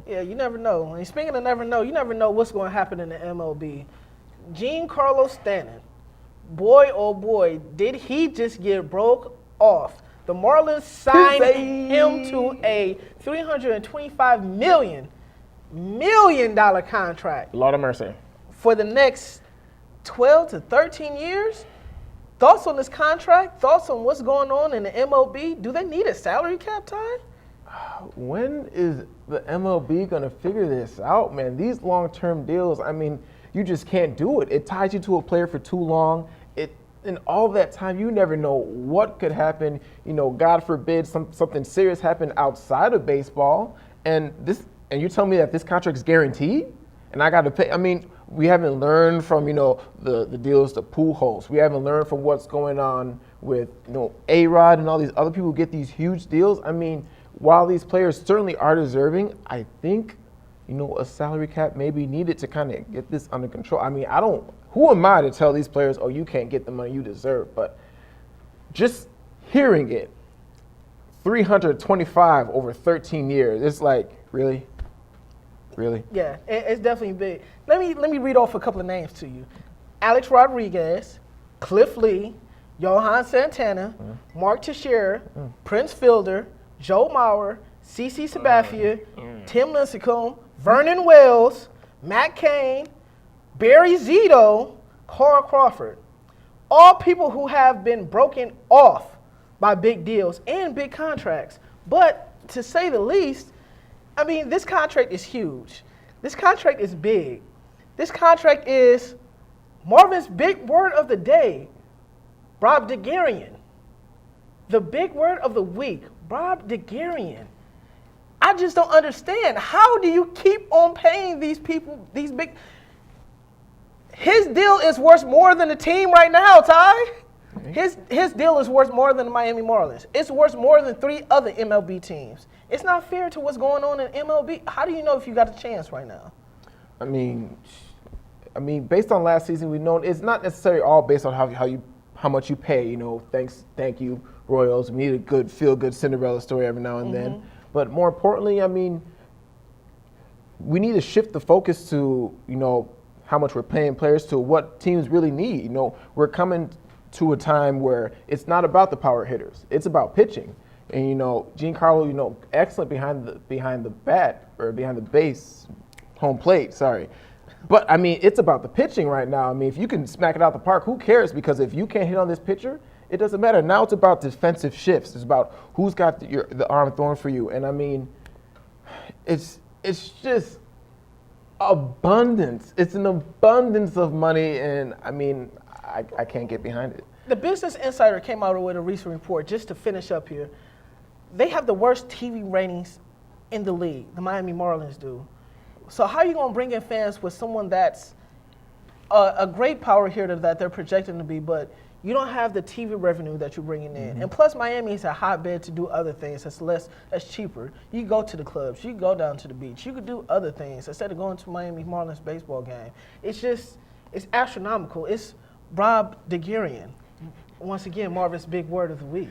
Yeah, you never know. And speaking of never know, you never know what's going to happen in the MLB. Giancarlo Stanton, boy oh boy, did he just get broke off. The Marlins signed him to a $325 million contract. Lord of mercy. For the next 12 to 13 years. Thoughts on this contract? Thoughts on what's going on in the MLB? Do they need a salary cap, Ty? When is the MLB going to figure this out, man? These long-term deals, I mean, you just can't do it. It ties you to a player for too long. In all that time, you never know what could happen. You know, God forbid something serious happened outside of baseball. And you tell me that this contract is guaranteed, and I got to pay. I mean, we haven't learned from, the deals to Pujols. We haven't learned from what's going on with, A-Rod and all these other people who get these huge deals. I mean, while these players certainly are deserving, I think, a salary cap may be needed to kind of get this under control. I mean, who am I to tell these players, oh, you can't get the money you deserve? But just hearing it, 325 over 13 years, it's like, really? Really? Yeah, it's definitely big. Let me read off a couple of names to you. Alex Rodriguez, Cliff Lee, Johan Santana, Mark Teixeira, Prince Fielder, Joe Mauer, CeCe Sabathia, Tim Lincecum, Vernon Wells, Matt Cain, Barry Zito, Carl Crawford. All people who have been broken off by big deals and big contracts. But to say the least, I mean, this contract is huge. This contract is big. This contract is Marvin's big word of the day, Bob Degarian. The big word of the week, Bob Degarian. I just don't understand. How do you keep on paying these people, these big... His deal is worth more than the team right now, Ty. His deal is worth more than the Miami Marlins. It's worth more than 3 other MLB teams. It's not fair to what's going on in MLB. How do you know if you got a chance right now? I mean, based on last season, we've known it's not necessarily all based on how much you pay. Thank you, Royals. We need a good feel-good Cinderella story every now and then. But more importantly, I mean, we need to shift the focus to how much we're paying players to what teams really need. We're coming to a time where it's not about the power hitters; it's about pitching. And Giancarlo, excellent behind the bat or behind the base, home plate. Sorry, but I mean, it's about the pitching right now. I mean, if you can smack it out the park, who cares? Because if you can't hit on this pitcher, it doesn't matter. Now it's about defensive shifts. It's about who's got the arm thrown for you. And I mean, it's just abundance. It's an abundance of money, and I mean, I can't get behind it. The Business Insider came out with a recent report, just to finish up here. They have the worst TV ratings in the league, the Miami Marlins do. So how are you going to bring in fans with someone that's a great power hitter that they're projecting to be, but you don't have the TV revenue that you're bringing in? And plus, Miami is a hotbed to do other things that's cheaper. You go to the clubs, you go down to the beach, you could do other things instead of going to Miami Marlins baseball game. It's astronomical. It's Bob Degarian. Once again, Marvin's big word of the week.